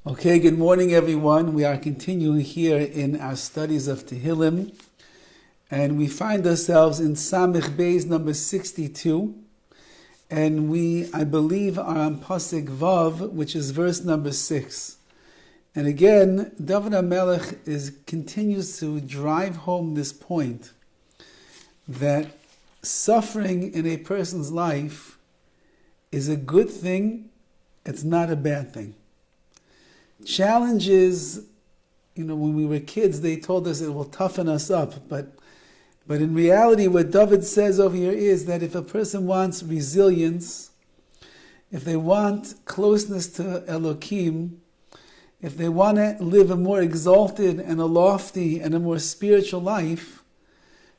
Okay, good morning everyone. We are continuing here in our studies of Tehillim, and we find ourselves in Samich Beis number 62, and I believe, are on Pasuk Vav, which is verse number 6. And again, Dovid HaMelech continues to drive home this point that suffering in a person's life is a good thing, it's not a bad thing. Challenges, when we were kids, they told us it will toughen us up. But in reality, what Dovid says over here is that if a person wants resilience, if they want closeness to Elohim, if they want to live a more exalted and a lofty and a more spiritual life,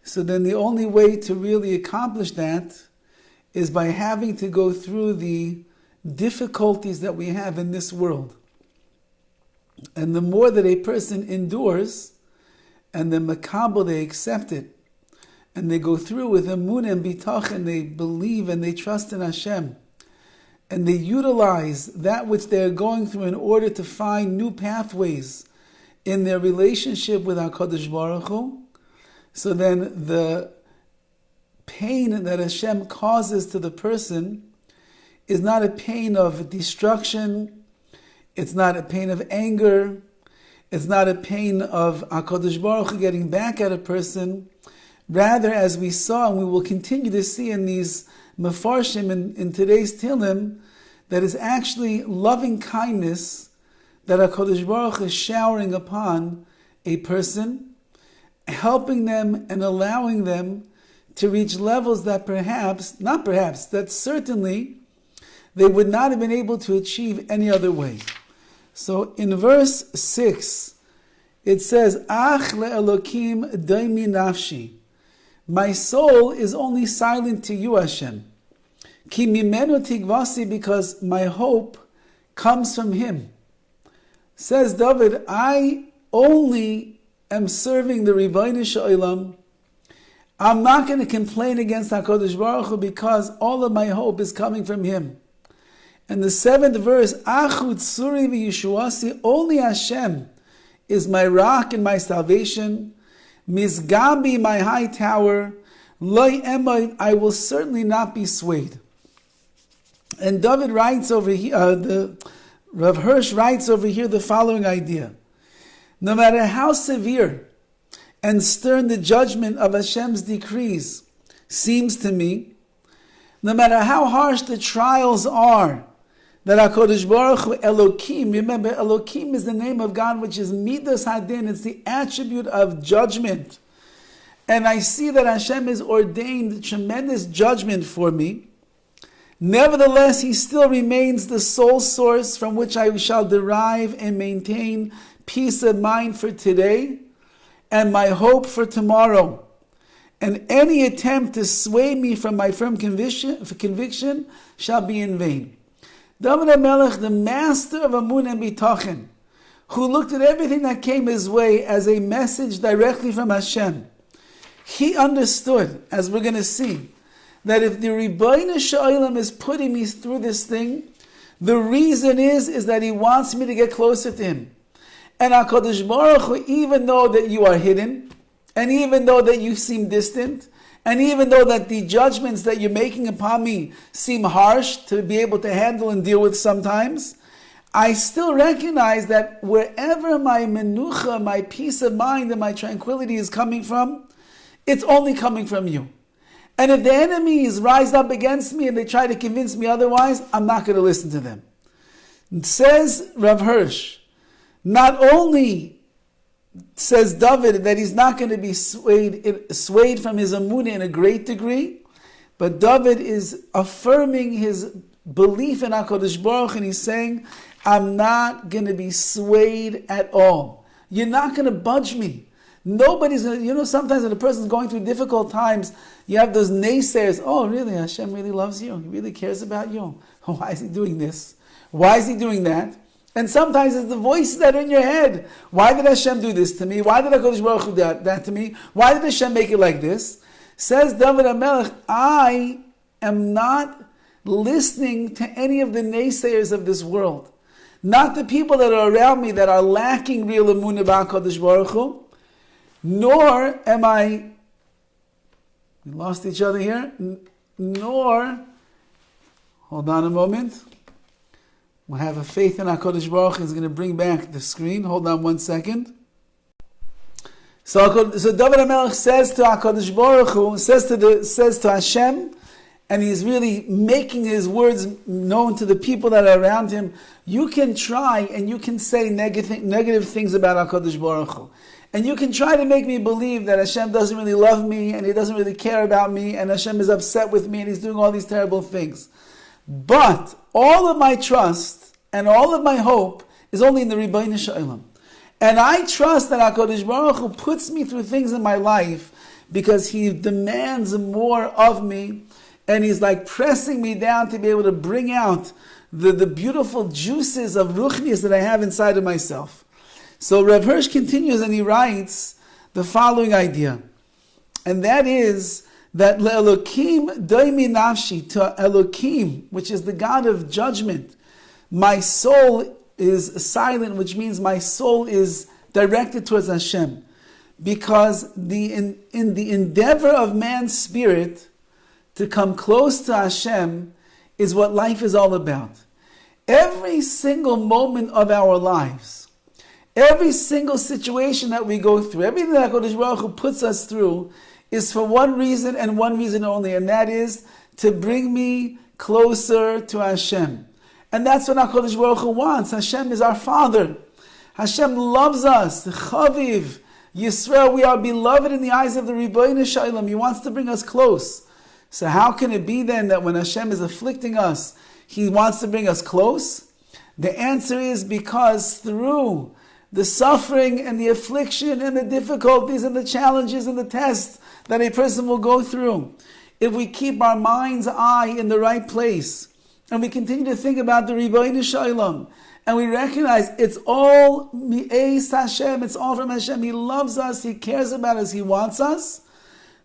so then the only way to really accomplish that is by having to go through the difficulties that we have in this world. And the more that a person endures, and the makabel, they accept it, and they go through with emunah and bitach, and they believe and they trust in Hashem, and they utilize that which they are going through in order to find new pathways in their relationship with HaKadosh Baruch Hu, so then the pain that Hashem causes to the person is not a pain of destruction. It's not a pain of anger. It's not a pain of HaKadosh Baruch Hu getting back at a person. Rather, as we saw, and we will continue to see in these Mefarshim in today's Tehillim, that is actually loving kindness that HaKadosh Baruch Hu is showering upon a person, helping them and allowing them to reach levels that that certainly they would not have been able to achieve any other way. So in verse 6, it says, Ach le'elokim daimi nafshi. My soul is only silent to you, Hashem. Ki mimenu tigvasi, because my hope comes from Him. Says Dovid, I only am serving the Ribono Shel Olam. I'm not going to complain against HaKadosh Baruch Hu because all of my hope is coming from Him. And the 7th verse, Achud Suri v'Yeshuasi, only Hashem is my rock and my salvation. Mizgabi, my high tower. Loi emay, I will certainly not be swayed. And Dovid writes over here, Rav Hirsch writes over here the following idea. No matter how severe and stern the judgment of Hashem's decrees seems to me, no matter how harsh the trials are, that HaKadosh Baruch Hu, Elohim, remember Elohim is the name of God, which is Midas Hadin, it's the attribute of judgment. And I see that Hashem has ordained tremendous judgment for me. Nevertheless, He still remains the sole source from which I shall derive and maintain peace of mind for today and my hope for tomorrow. And any attempt to sway me from my firm conviction shall be in vain. Dovid HaMelech, the master of emunah and bitachon, who looked at everything that came his way as a message directly from Hashem, he understood, as we're going to see, that if the Ribono Shel Olam is putting me through this thing, the reason is that He wants me to get closer to Him. And HaKadosh Baruch Hu, even though that you are hidden, and even though that you seem distant, and even though that the judgments that you're making upon me seem harsh to be able to handle and deal with sometimes, I still recognize that wherever my menucha, my peace of mind and my tranquility is coming from, it's only coming from you. And if the enemies rise up against me and they try to convince me otherwise, I'm not going to listen to them. It says Rav Hirsch, not only says Dovid that he's not going to be swayed from his emunah in a great degree, but Dovid is affirming his belief in HaKadosh Baruch Hu, and he's saying, I'm not going to be swayed at all. You're not going to budge me. Nobody's going to, sometimes when a person's going through difficult times, you have those naysayers. Oh, really? Hashem really loves you. He really cares about you. Why is He doing this? Why is He doing that? And sometimes it's the voices that are in your head. Why did Hashem do this to me? Why did HaKadosh Baruch Hu do that to me? Why did Hashem make it like this? Says Dovid HaMelech, I am not listening to any of the naysayers of this world. not the people that are around me that are lacking real emunah b'HaKadosh Baruch Hu, nor am I, we lost each other here, nor, hold on a moment, we'll have a faith in HaKadosh Baruch Hu is going to bring back the screen, hold on 1 second. So Dovid HaMelech says to HaKadosh Baruch Hu, says to Hashem, and he's really making his words known to the people that are around him. You can try and you can say negative things about HaKadosh Baruch Hu. And you can try to make me believe that Hashem doesn't really love me and He doesn't really care about me and Hashem is upset with me and He's doing all these terrible things. But all of my trust and all of my hope is only in the Ribbono Shel Olam. And I trust that HaKadosh Baruch Hu puts me through things in my life because He demands more of me and He's like pressing me down to be able to bring out the beautiful juices of ruchnius that I have inside of myself. So Rav Hirsch continues and he writes the following idea. And that is that le'elokim doimi nafshi, to Elokim, which is the God of judgment, my soul is silent, which means my soul is directed towards Hashem. Because in the endeavor of man's spirit to come close to Hashem is what life is all about. Every single moment of our lives, every single situation that we go through, everything that HaKadosh Baruch Hu puts us through is for one reason and one reason only, and that is to bring me closer to Hashem. And that's what HaKadosh Baruch Hu wants. Hashem is our Father. Hashem loves us. Chaviv, Yisrael, we are beloved in the eyes of the Ribbono Shel Olam. He wants to bring us close. So how can it be then that when Hashem is afflicting us, He wants to bring us close? The answer is because through the suffering and the affliction and the difficulties and the challenges and the tests that a person will go through, if we keep our mind's eye in the right place, and we continue to think about the Ribbono Shel Olam, and we recognize it's all mi'eis Hashem, it's all from Hashem, He loves us, He cares about us, He wants us,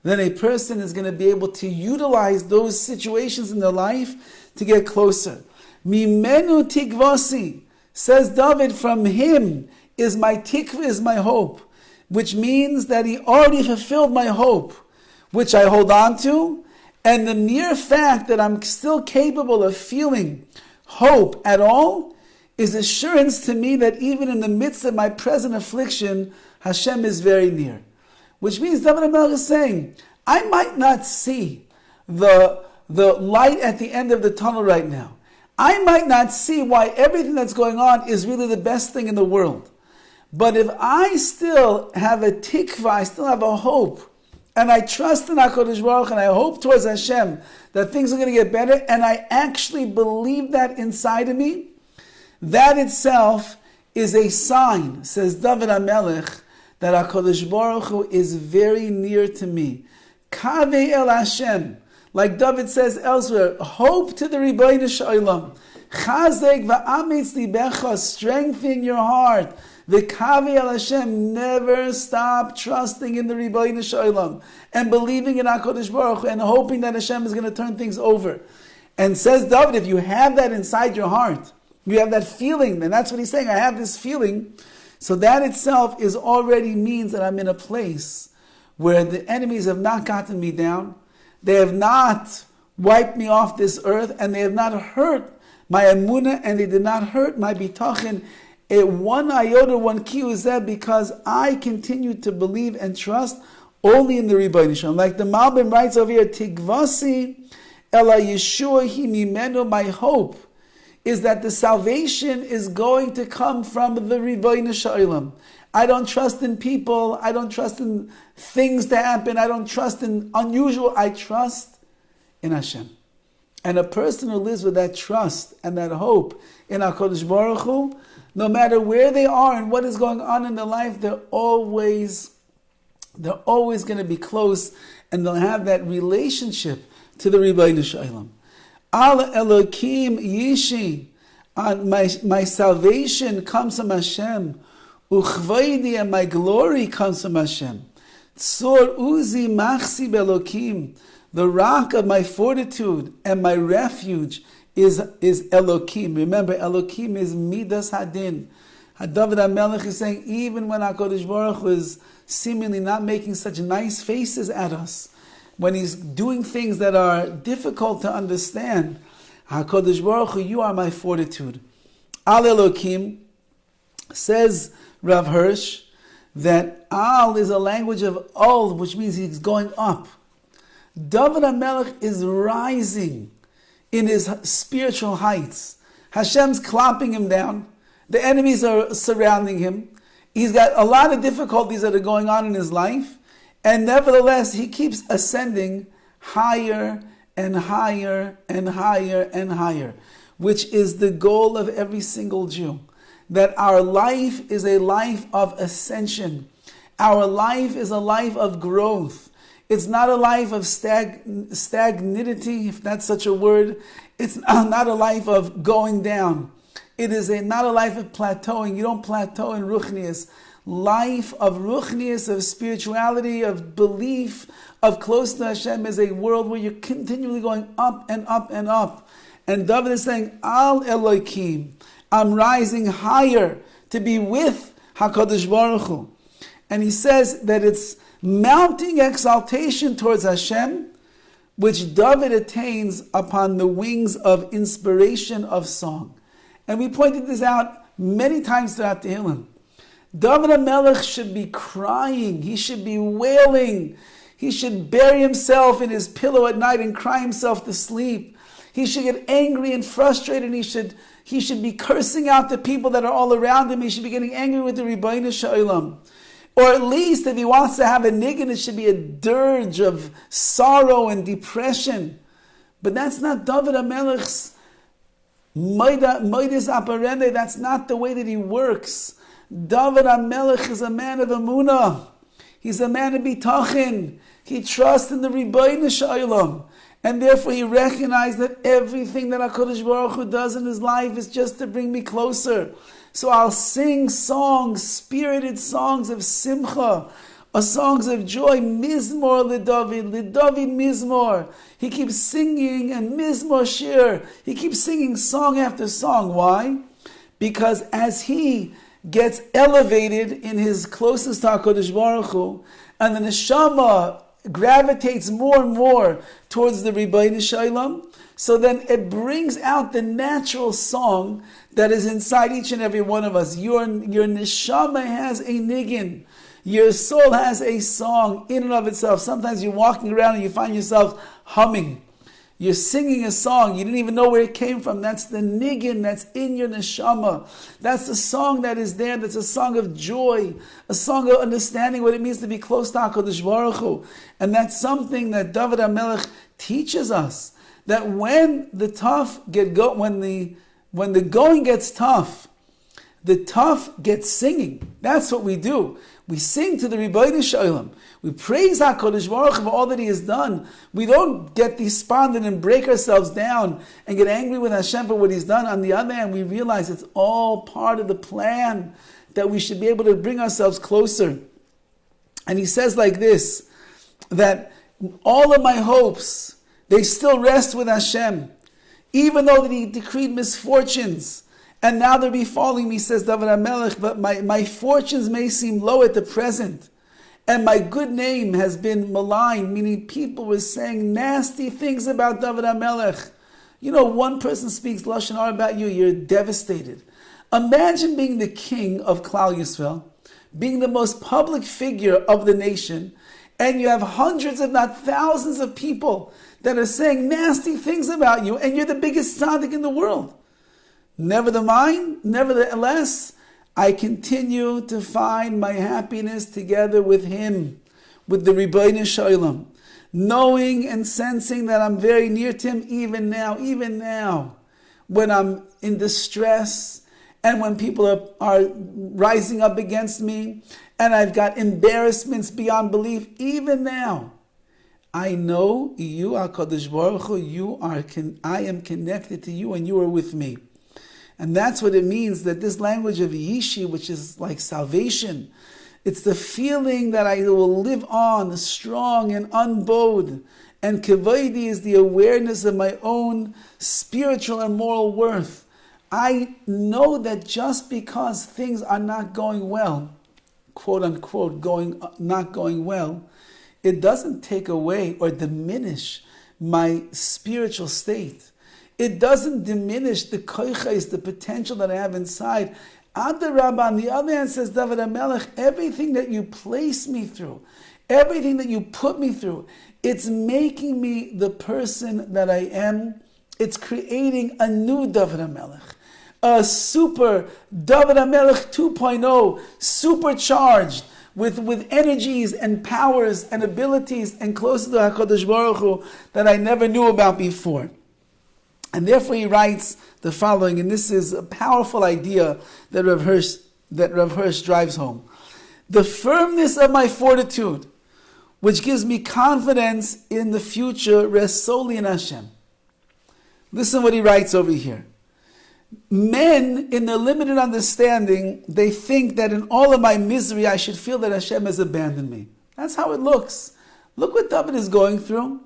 then a person is going to be able to utilize those situations in their life to get closer. Mimenu tikvasi, says Dovid, from Him is my tikva, is my hope, which means that He already fulfilled my hope, which I hold on to, and the mere fact that I'm still capable of feeling hope at all is assurance to me that even in the midst of my present affliction, Hashem is very near. Which means Dovid HaMelech is saying, I might not see the light at the end of the tunnel right now. I might not see why everything that's going on is really the best thing in the world. But if I still have a tikva, I still have a hope, and I trust in HaKadosh Baruch Hu, and I hope towards Hashem that things are going to get better, and I actually believe that inside of me, that itself is a sign, says Dovid HaMelech, that HaKadosh Baruch Hu is very near to me. Kaveh el Hashem, like David says elsewhere, hope to the Ribbono Shel Olam. Chazek va'amitz libecha, strengthen your heart. V'kaveh el Hashem, never stop trusting in the Ribbono Shel Olam and believing in HaKadosh Baruch Hu and hoping that Hashem is going to turn things over. And says David, if you have that inside your heart, you have that feeling, and that's what he's saying, I have this feeling, so that itself is already means that I'm in a place where the enemies have not gotten me down, they have not wiped me off this earth, and they have not hurt my emunah, and they did not hurt my bitachon, one iota, one kiyuzeh, because I continue to believe and trust only in the Ribbono Shel Olam. Like the Malbim writes over here, Tigvasi ela Yeshua hi mimenu, my hope is that the salvation is going to come from the Ribbono Shel Olam. I don't trust in people, I don't trust in things to happen, I don't trust in unusual, I trust in Hashem. And a person who lives with that trust and that hope in HaKadosh Baruch Hu, no matter where they are and what is going on in their life, they're always going to be close, and they'll have that relationship to the Ribbono Shel Olam. Al Elokim Yishi, my salvation comes from Hashem. Uchvaydi, and my glory comes from Hashem. Tzor Uzi Machsi Belokim, the rock of my fortitude and my refuge is Elokim. Remember, Elokim is Midas Hadin. David HaMelech is saying, even when HaKadosh Baruch Hu is seemingly not making such nice faces at us, when he's doing things that are difficult to understand, HaKadosh Baruch Hu, you are my fortitude. Al Elokim, says Rav Hirsch, that Al is a language of Ol, which means he's going up. David HaMelech is rising in his spiritual heights. Hashem's clapping him down. The enemies are surrounding him. He's got a lot of difficulties that are going on in his life. And nevertheless, he keeps ascending higher and higher and higher and higher, which is the goal of every single Jew. That our life is a life of ascension. Our life is a life of growth. It's not a life of stagnity, if that's such a word. It's not a life of going down. It is not a life of plateauing. You don't plateau in Ruchnius. Life of Ruchnius, of spirituality, of belief, of close to Hashem is a world where you're continually going up and up and up. And David is saying, Al Elokim, I'm rising higher to be with HaKadosh Baruch Hu. And he says that it's mounting exaltation towards Hashem, which David attains upon the wings of inspiration of song. And we pointed this out many times throughout Tehillim. David HaMelech should be crying. He should be wailing. He should bury himself in his pillow at night and cry himself to sleep. He should get angry and frustrated. He should be cursing out the people that are all around him. He should be getting angry with the Ribbono Shel Olam. Or at least, if he wants to have a niggin, it should be a dirge of sorrow and depression. But that's not David HaMelech's modus operandi. That's not the way that he works. David HaMelech is a man of emunah. He's a man of bitachon. He trusts in the Ribbono Shel Olam. And therefore he recognized that everything that HaKadosh Baruch Hu does in his life is just to bring me closer. So I'll sing songs, spirited songs of simcha, songs of joy, mizmor leDavid mizmor. He keeps singing and mizmor shir. He keeps singing song after song. Why? Because as he gets elevated in his closest to HaKadosh Baruch Hu, and the neshama gravitates more and more towards the Ribbono Shel Olam, so then it brings out the natural song that is inside each and every one of us. Your neshama has a niggin. Your soul has a song in and of itself. Sometimes you're walking around and you find yourself humming. You're singing a song. You didn't even know where it came from. That's the niggin that's in your neshama. That's the song that is there. That's a song of joy. A song of understanding what it means to be close to HaKadosh Baruch Hu. And that's something that David HaMelech teaches us. That when the going gets tough, the tough gets singing. That's what we do. We sing to the Ribbono Shel Olam. We praise HaKadosh Baruch Hu for all that He has done. We don't get despondent and break ourselves down and get angry with Hashem for what He's done. On the other hand, we realize it's all part of the plan that we should be able to bring ourselves closer. And he says like this, that all of my hopes, they still rest with Hashem. Even though that He decreed misfortunes, and now they're befalling me, says David HaMelech, but my fortunes may seem low at the present. And my good name has been maligned, meaning people were saying nasty things about David HaMelech. You know, one person speaks Lashon Hara about you, you're devastated. Imagine being the king of Klal Yisrael, being the most public figure of the nation, and you have hundreds, if not thousands of people that are saying nasty things about you, and you're the biggest tzaddik in the world. Nevertheless, I continue to find my happiness together with Him, with the Ribbono Shel Olam, knowing and sensing that I'm very near to Him even now, when I'm in distress, and when people are rising up against me, and I've got embarrassments beyond belief, even now, I know you, HaKadosh Baruch Hu, I am connected to you and you are with me. And that's what it means, that this language of Yishi, which is like salvation, it's the feeling that I will live on strong and unbowed And Kavodi is the awareness of my own spiritual and moral worth. I know that just because things are not going well, quote unquote, not going well, it doesn't take away or diminish my spiritual state. It doesn't diminish the koiches, the potential that I have inside. Rabbi, on the other hand, says David HaMelech, everything that you place me through, everything that you put me through, it's making me the person that I am. It's creating a new David HaMelech, a super David HaMelech 2.0, supercharged with energies and powers and abilities and closer to HaKadosh Baruch Hu that I never knew about before. And therefore he writes the following, and this is a powerful idea that Rav Hirsch drives home. The firmness of my fortitude, which gives me confidence in the future, rests solely in Hashem. Listen what he writes over here. Men, in their limited understanding, they think that in all of my misery, I should feel that Hashem has abandoned me. That's how it looks. Look what David is going through.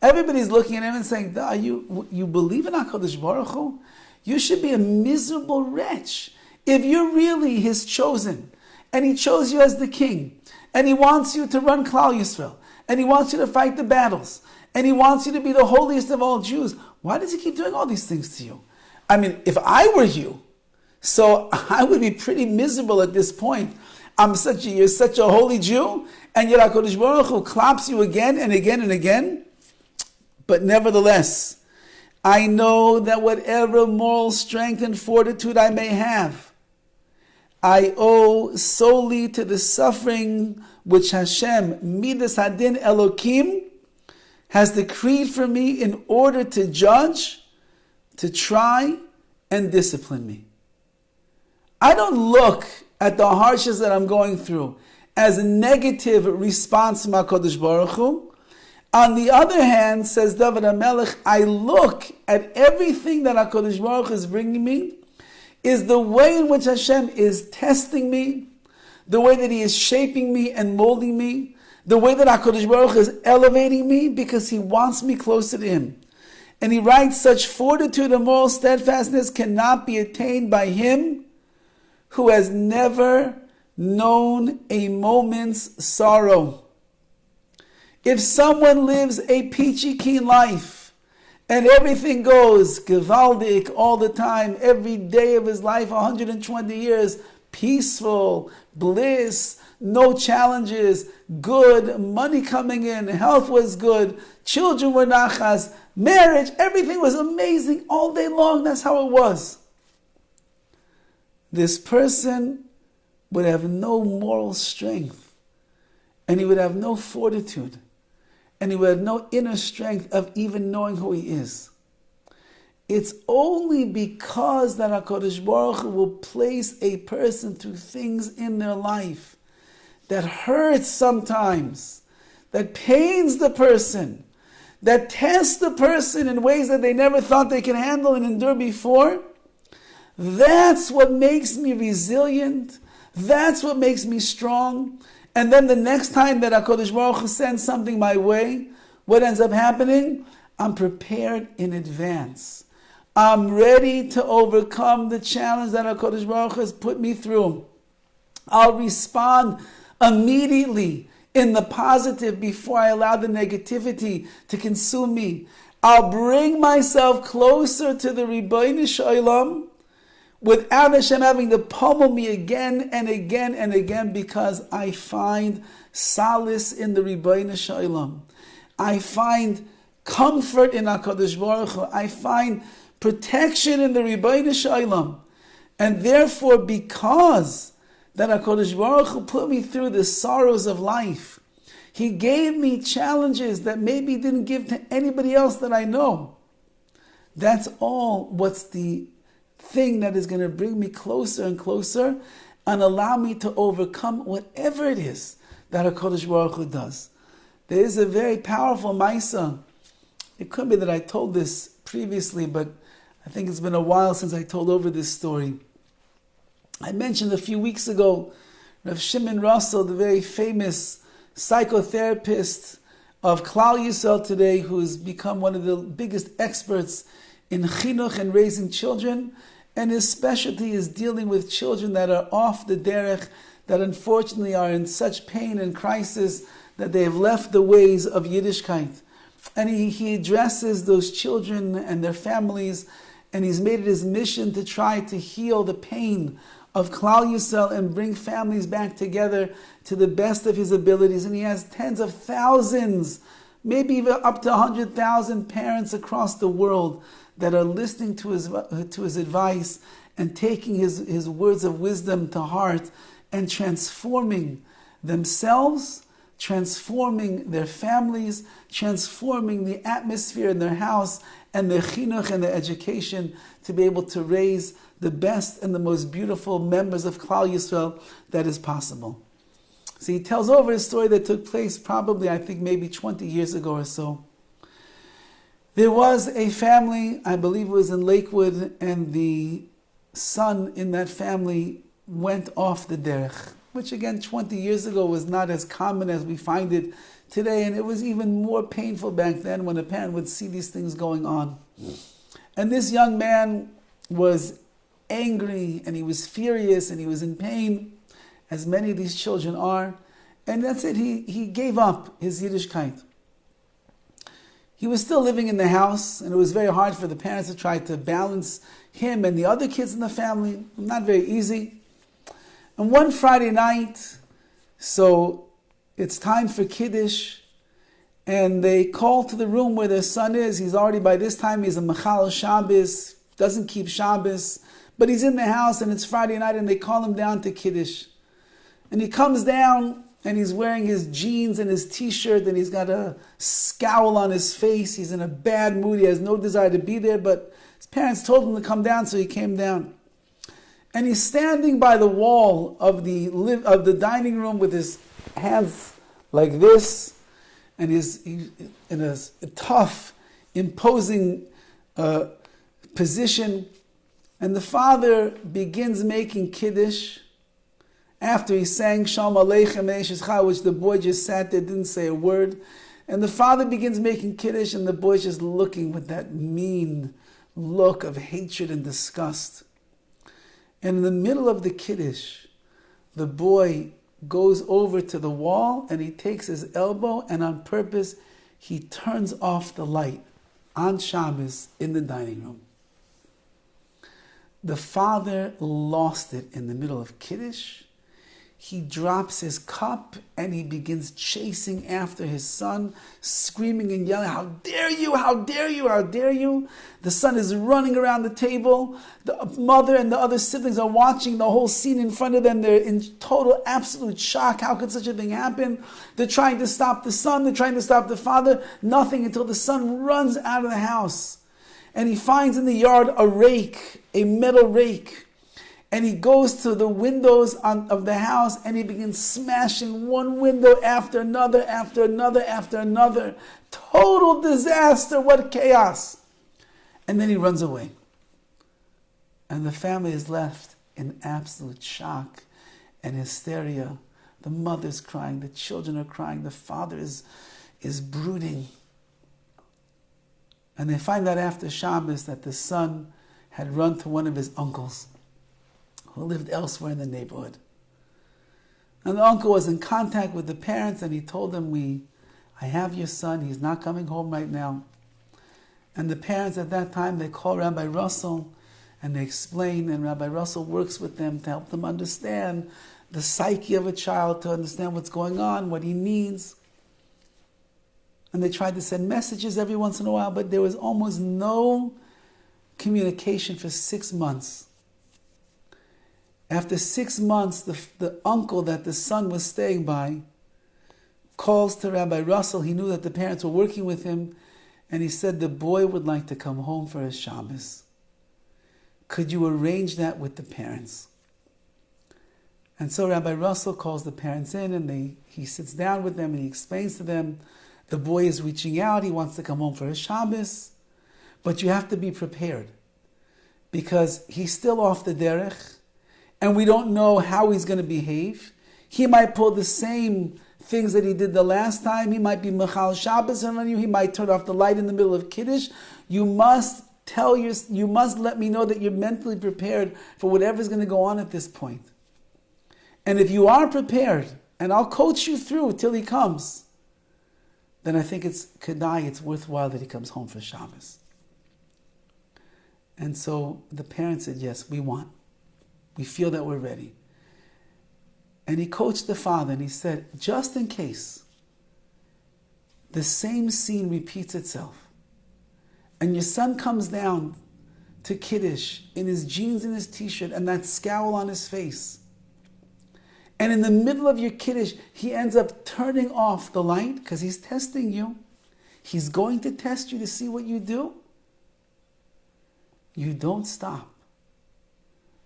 Everybody's looking at him and saying, you believe in HaKadosh Baruch Hu? You should be a miserable wretch. If you're really his chosen, and he chose you as the king, and he wants you to run Klal Yisrael, and he wants you to fight the battles, and he wants you to be the holiest of all Jews, why does he keep doing all these things to you? I mean, if I were you, so I would be pretty miserable at this point. You're such a holy Jew, and yet HaKadosh Baruch Hu claps you again and again and again. But nevertheless, I know that whatever moral strength and fortitude I may have, I owe solely to the suffering which Hashem, Midas Hadin Elokim, has decreed for me in order to judge, to try, and discipline me. I don't look at the hardships that I'm going through as a negative response to HaKadosh Baruch Hu. On the other hand, says David HaMelech, I look at everything that HaKadosh Baruch Hu is bringing me is the way in which Hashem is testing me, the way that He is shaping me and molding me, the way that HaKadosh Baruch Hu is elevating me because He wants me closer to Him. And he writes, such fortitude and moral steadfastness cannot be attained by him who has never known a moment's sorrow. If someone lives a peachy keen life and everything goes gewaldig all the time, every day of his life, 120 years, peaceful, bliss, no challenges, good, money coming in, health was good, children were nachas, marriage, everything was amazing all day long, that's how it was. This person would have no moral strength, and he would have no fortitude, and he would have no inner strength of even knowing who he is. It's only because that HaKadosh Baruch Hu will place a person through things in their life that hurts sometimes, that pains the person, that tests the person in ways that they never thought they could handle and endure before. That's what makes me resilient. That's what makes me strong. And then the next time that HaKadosh Baruch Hu sends something my way, what ends up happening? I'm prepared in advance. I'm ready to overcome the challenge that HaKadosh Baruch Hu has put me through. I'll respond immediately in the positive before I allow the negativity to consume me. I'll bring myself closer to the Ribbono Shel Olam without Hashem having to pummel me again and again and again, because I find solace in the Ribbono Shel Olam. I find comfort in HaKadosh Baruch Hu. I find protection in the Ribbono Shel Olam. And therefore, because that HaKadosh Baruch Hu put me through the sorrows of life, He gave me challenges that maybe He didn't give to anybody else that I know. That's all what's the thing that is going to bring me closer and closer and allow me to overcome whatever it is that HaKadosh Baruch Hu does. There is a very powerful Maisa. It could be that I told this previously, but I think it's been a while since I told over this story. I mentioned a few weeks ago Rav Shimon Russell, the very famous psychotherapist of Klal Yisrael today, who's become one of the biggest experts in chinuch and raising children, and his specialty is dealing with children that are off the derech, that unfortunately are in such pain and crisis that they have left the ways of Yiddishkeit. And he addresses those children and their families, and he's made it his mission to try to heal the pain of Klal Yisrael and bring families back together to the best of his abilities. And he has tens of thousands, maybe even up to 100,000 parents across the world that are listening to his advice and taking his words of wisdom to heart and transforming themselves, transforming their families, transforming the atmosphere in their house and their chinuch and their education to be able to raise the best and the most beautiful members of Klal Yisrael that is possible. So he tells over a story that took place probably, I think, maybe 20 years ago or so. There was a family, I believe it was in Lakewood, and the son in that family went off the derech, which again 20 years ago was not as common as we find it today, and it was even more painful back then when a parent would see these things going on. And this young man was angry, and he was furious, and he was in pain, as many of these children are, and that's it, he gave up his Yiddishkeit. He was still living in the house, and it was very hard for the parents to try to balance him and the other kids in the family. Not very easy. And one Friday night, so it's time for Kiddush, and they call to the room where their son is. He's already, by this time, he's a Mechal Shabbos, doesn't keep Shabbos, but he's in the house, and it's Friday night, and they call him down to Kiddush. And he comes down, and he's wearing his jeans and his t-shirt, and he's got a scowl on his face. He's in a bad mood. He has no desire to be there, but his parents told him to come down, so he came down. And he's standing by the wall of the dining room with his hands like this, and he's in a tough, imposing position. And the father begins making Kiddush after he sang Shalom Aleichem Eishescha, which the boy just sat there, didn't say a word. And the father begins making Kiddush, and the boy's just looking with that mean look of hatred and disgust. And in the middle of the Kiddush, the boy goes over to the wall, and he takes his elbow, and on purpose, he turns off the light on Shabbos in the dining room. The father lost it in the middle of Kiddush. He drops his cup and he begins chasing after his son, screaming and yelling, "How dare you, how dare you, how dare you!" The son is running around the table. The mother and the other siblings are watching the whole scene in front of them. They're in total, absolute shock. How could such a thing happen? They're trying to stop the son. They're trying to stop the father. Nothing, until the son runs out of the house. And he finds in the yard a rake, a metal rake. And he goes to the windows of the house, and he begins smashing one window after another, after another, after another. Total disaster, what chaos. And then he runs away. And the family is left in absolute shock and hysteria. The mother's crying, the children are crying, the father is brooding. And they find out after Shabbos that the son had run to one of his uncles who lived elsewhere in the neighborhood. And the uncle was in contact with the parents, and he told them, I have your son, he's not coming home right now. And the parents at that time, they call Rabbi Russell, and they explain, and Rabbi Russell works with them to help them understand the psyche of a child, to understand what's going on, what he needs. And they tried to send messages every once in a while, but there was almost no communication for 6 months. After 6 months, the uncle that the son was staying by calls to Rabbi Russell. He knew that the parents were working with him, and he said the boy would like to come home for his Shabbos. Could you arrange that with the parents? And so Rabbi Russell calls the parents in, and he sits down with them, and he explains to them, the boy is reaching out, he wants to come home for his Shabbos, but you have to be prepared, because he's still off the derech, and we don't know how he's going to behave. He might pull the same things that he did the last time. He might be Mechal Shabbos on you. He might turn off the light in the middle of Kiddush. You must let me know that you're mentally prepared for whatever's going to go on at this point. And if you are prepared, and I'll coach you through till he comes, then I think it's kedai, it's worthwhile that he comes home for Shabbos. And so the parents said, yes, we feel that we're ready. And he coached the father and he said, just in case the same scene repeats itself, and your son comes down to Kiddush in his jeans and his t-shirt and that scowl on his face, and in the middle of your Kiddush, he ends up turning off the light because he's testing you. He's going to test you to see what you do. You don't stop.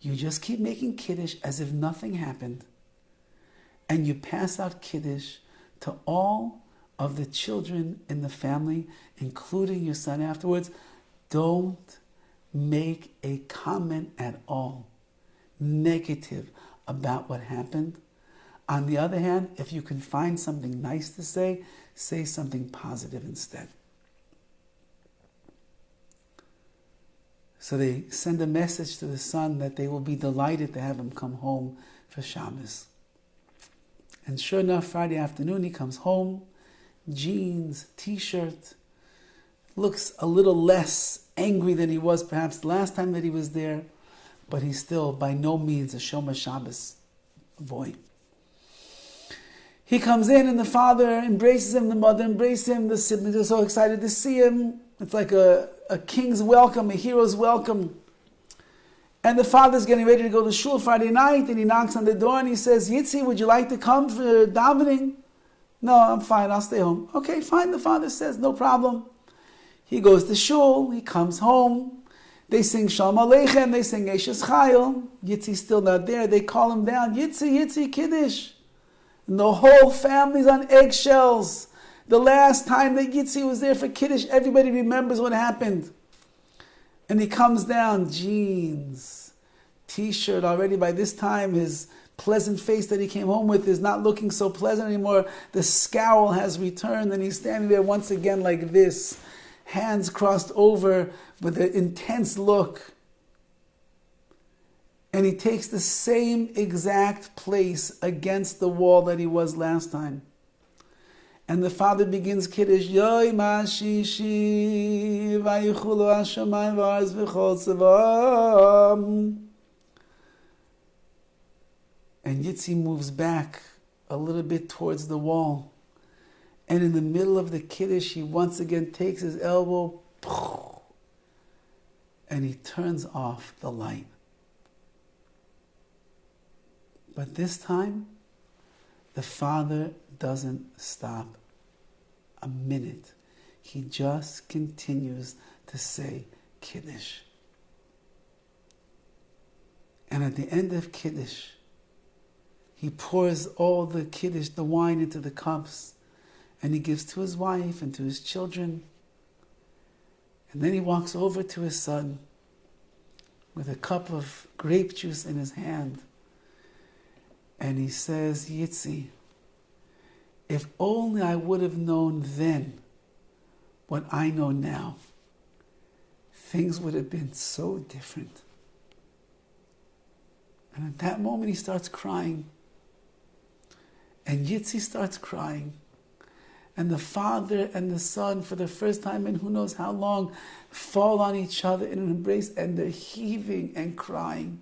You just keep making Kiddush as if nothing happened. And you pass out Kiddush to all of the children in the family, including your son afterwards. Don't make a comment at all negative about what happened. On the other hand, if you can find something nice to say something positive instead. So they send a message to the son that they will be delighted to have him come home for Shabbos. And sure enough, Friday afternoon he comes home, jeans, t-shirt, looks a little less angry than he was perhaps the last time that he was there, but he's still by no means a Shomer Shabbos boy. He comes in and the father embraces him, the mother embraces him, the siblings are so excited to see him. It's like a king's welcome, a hero's welcome. And the father's getting ready to go to shul Friday night, and he knocks on the door and he says, Yitzi, would you like to come for davening? No, I'm fine, I'll stay home. Okay, fine, the father says, no problem. He goes to shul, he comes home, they sing Shalom Aleichem, they sing Eshes Chayil. Yitzi's still not there, they call him down, Yitzi, Kiddush. And the whole family's on eggshells. The last time that Yitzi was there for Kiddush, everybody remembers what happened. And he comes down, jeans, t-shirt. Already by this time, his pleasant face that he came home with is not looking so pleasant anymore. The scowl has returned, and he's standing there once again like this, hands crossed over with an intense look. And he takes the same exact place against the wall that he was last time. And the father begins Kiddush, Yoy Mashishi, Vayichulu Hashemayim V'Aretz V'Chol Tzevam. And Yitzi moves back a little bit towards the wall. And in the middle of the Kiddush, he once again takes his elbow, and he turns off the light. But this time, the father doesn't stop a minute. He just continues to say Kiddush. And at the end of Kiddush, he pours all the Kiddush, the wine, into the cups, and he gives to his wife and to his children. And then he walks over to his son with a cup of grape juice in his hand. And he says, Yitzi, if only I would have known then what I know now, things would have been so different. And at that moment he starts crying. And Yitzi starts crying. And the father and the son, for the first time in who knows how long, fall on each other in an embrace, and they're heaving and crying.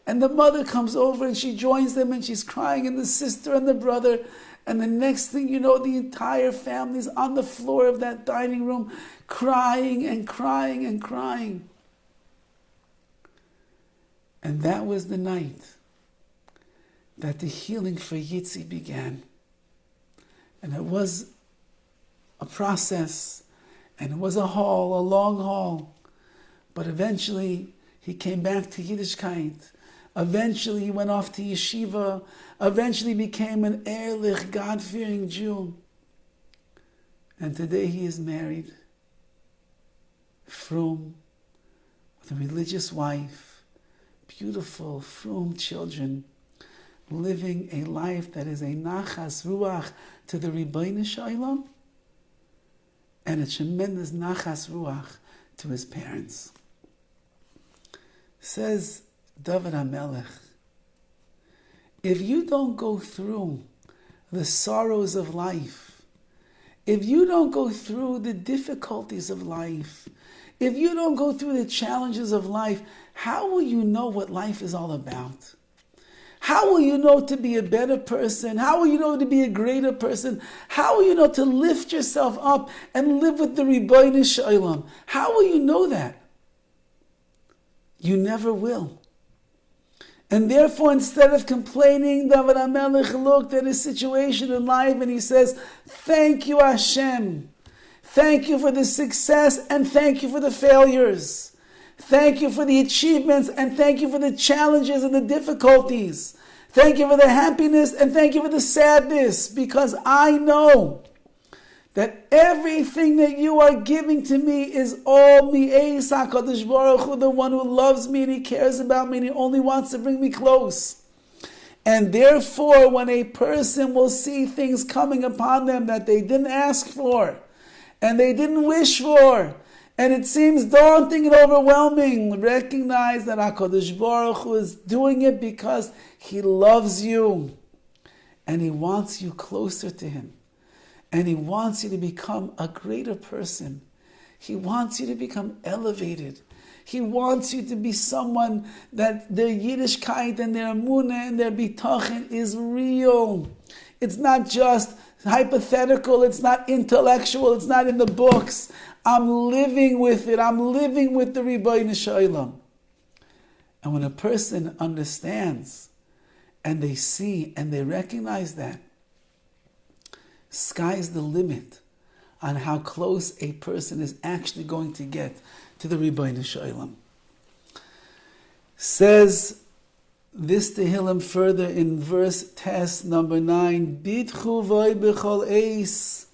And the mother comes over and she joins them and she's crying, and the sister and the brother. And the next thing you know, the entire family's on the floor of that dining room crying and crying and crying. And that was the night that the healing for Yitzi began. And it was a process, and it was a long haul. But eventually he came back to Yiddishkeit. Eventually he went off to yeshiva. Eventually became an ehrlich, God-fearing Jew. And today he is married, frum, with a religious wife, beautiful, frum children, living a life that is a nachas ruach to the Ribbono Shel Olam, and a tremendous nachas ruach to his parents. Says Dovid HaMelech, if you don't go through the sorrows of life, if you don't go through the difficulties of life, if you don't go through the challenges of life, how will you know what life is all about? How will you know to be a better person? How will you know to be a greater person? How will you know to lift yourself up and live with the Ribbono Shel Olam? How will you know that? You never will. And therefore, instead of complaining, Dovid HaMelech looked at his situation in life and he says, thank you, Hashem. Thank you for the success and thank you for the failures. Thank you for the achievements and thank you for the challenges and the difficulties. Thank you for the happiness and thank you for the sadness, because I know that everything that you are giving to me is all mi'eis HaKadosh Baruch Hu, the one who loves me and he cares about me and he only wants to bring me close. And therefore, when a person will see things coming upon them that they didn't ask for and they didn't wish for, and it seems daunting and overwhelming, recognize that HaKadosh Baruch Hu is doing it because he loves you and he wants you closer to him. And he wants you to become a greater person. He wants you to become elevated. He wants you to be someone that their Yiddishkeit and their emunah and their bitachon is real. It's not just hypothetical. It's not intellectual. It's not in the books. I'm living with it. I'm living with the Ribbono Shel Olam. And when a person understands and they see and they recognize that, sky's the limit on how close a person is actually going to get to the Ribbono Shel Olam. Says this Tehillim further in verse test number 9, Bidchu v'oy b'chol eis.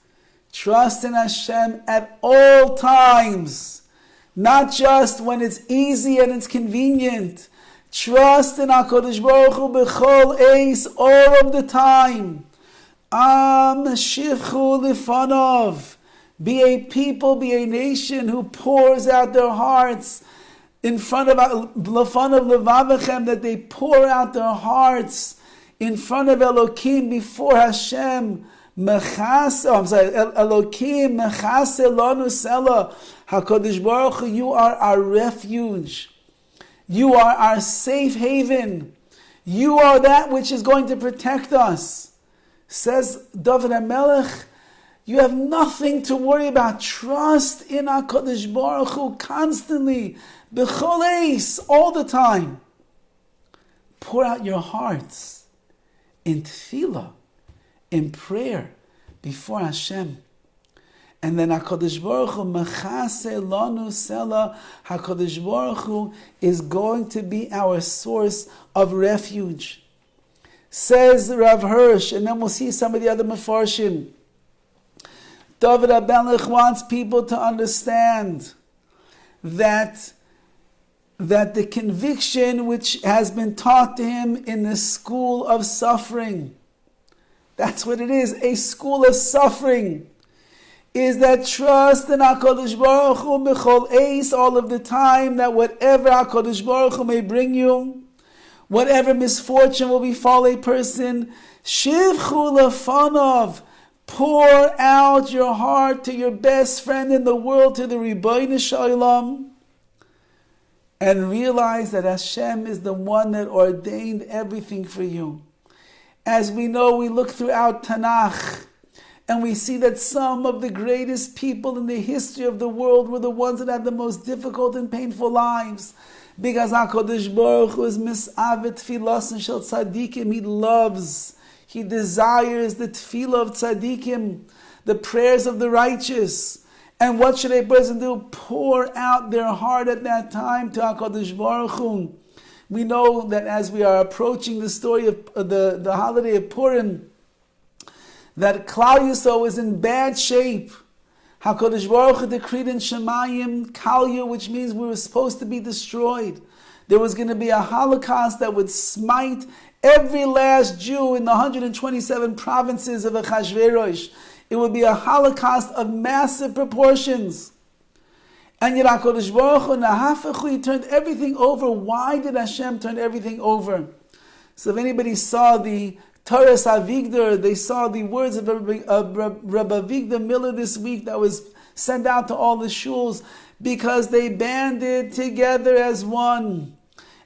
Trust in Hashem at all times, not just when it's easy and it's convenient. Trust in HaKadosh Baruch Hu b'chol eis, all of the time. Shivchu lifanov. Be a people, be a nation who pours out their hearts in front of lefanav levavechem, that they pour out their hearts in front of Elokim, before Hashem. Elokim mechase lanu sela. HaKadosh Baruch Hu, you are our refuge. You are our safe haven. You are that which is going to protect us. Says Dovid HaMelech, you have nothing to worry about. Trust in HaKadosh Baruch Hu constantly, b'chol eis, all the time. Pour out your hearts in tefillah, in prayer, before Hashem. And then HaKadosh Baruch Hu, mechase lanu sela, HaKadosh Baruch Hu is going to be our source of refuge. Says Rav Hirsch, and then we'll see some of the other Mefarshim. Dovid HaMelech wants people to understand that the conviction which has been taught to him in the school of suffering, that's what it is, a school of suffering, is that trust in HaKadosh Baruch Hu b'chol eis, all of the time, that whatever HaKadosh Baruch Hu may bring you, whatever misfortune will befall a person, shivchu lefanov, pour out your heart to your best friend in the world, to the Ribbono Shel Olam, and realize that Hashem is the one that ordained everything for you. As we know, we look throughout Tanakh, and we see that some of the greatest people in the history of the world were the ones that had the most difficult and painful lives. Because HaKadosh Baruch Hu is mis'avet tfilas shel tzadikim. He loves, he desires the tefillah of tzadikim, the prayers of the righteous. And what should a person do? Pour out their heart at that time to HaKadosh Baruch Hu. We know that as we are approaching the story of the holiday of Purim, that Klal Yisrael is in bad shape. HaKadosh Baruch Hu decreed in Shemayim Kalyu, which means we were supposed to be destroyed. There was going to be a Holocaust that would smite every last Jew in the 127 provinces of Achashverosh. It would be a Holocaust of massive proportions. And yet HaKadosh Baruch Hu, Nahafachu, He turned everything over. Why did Hashem turn everything over? So if anybody saw the Taras Avigdor, they saw the words of Rabbi Avigdor Miller this week that was sent out to all the shuls, because they banded together as one,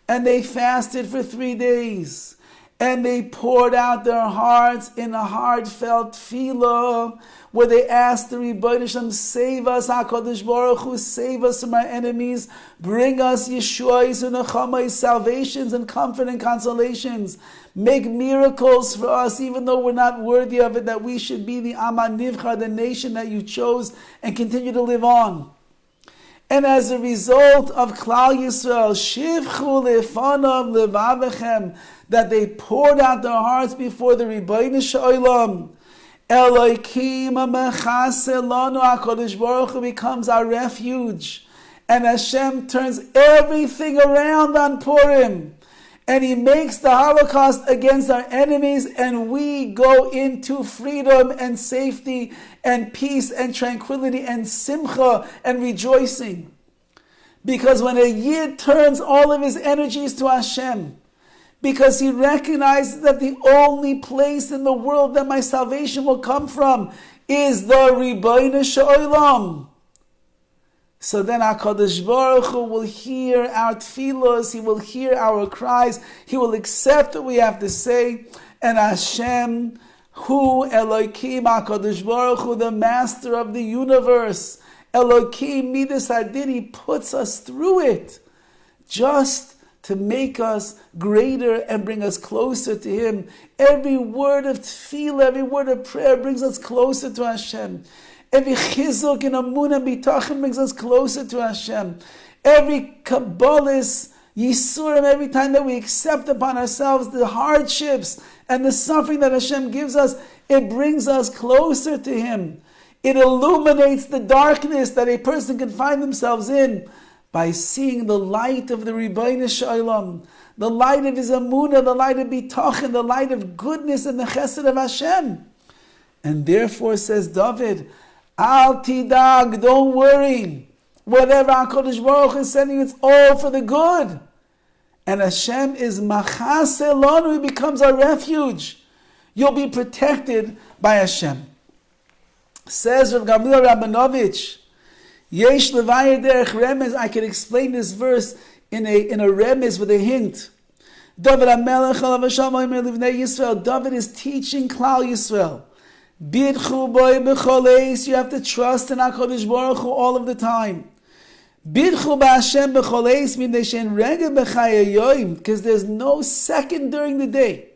and they fasted for 3 days, and they poured out their hearts in a heartfelt tefillah, where they asked the Rebbeinu Shalom, save us, HaKadosh Baruch Hu, save us from our enemies, bring us Yeshuas and Nechamais, salvations and comfort and consolations, make miracles for us, even though we're not worthy of it, that we should be the Am HaNivchar, the nation that you chose, and continue to live on. And as a result of Klal Yisrael, Shivchu lefanav levavechem, that they poured out their hearts before the Rebbeinu Shalom, Elokim mechaseh lanu, HaKadosh Baruch Hu becomes our refuge, and Hashem turns everything around on Purim, and He makes the Holocaust against our enemies, and we go into freedom and safety and peace and tranquility and simcha and rejoicing. Because when a Yid turns all of his energies to Hashem, because he recognizes that the only place in the world that my salvation will come from is the Rebbeinu Shalom, so then HaKadosh Baruch Hu will hear our tefillos, He will hear our cries, He will accept what we have to say, and Hashem, Hu Elokim, HaKadosh Baruch Hu, the Master of the universe, Elokim Midas Hadin, He puts us through it, just to make us greater and bring us closer to Him. Every word of tefillah, every word of prayer brings us closer to Hashem. Every chizuk and amun and bitachon brings us closer to Hashem. Every kabbalis, yisurim, every time that we accept upon ourselves the hardships and the suffering that Hashem gives us, it brings us closer to Him. It illuminates the darkness that a person can find themselves in by seeing the light of the Rebbeinu Shalom, the light of His amunah, the light of bitachon, the light of goodness and the chesed of Hashem. And therefore, says Dovid, Al tidag, don't worry. Whatever HaKadosh Baruch Hu is sending, it's all for the good. And Hashem is machaseh lanu, He becomes our refuge. You'll be protected by Hashem. Says Rav Gamliel Rabinovich, Yesh levayir derech remez. I can explain this verse in a remez with a hint. David HaMelech alav hashalom omer livnei Yisrael. David is teaching Klal Yisrael. Bidchu boi b'choleis. You have to trust in HaKadosh Baruch Hu all of the time. Bidchu b'Hashem b'choleis midei she'en regel b'chayayoyim, because there's no second during the day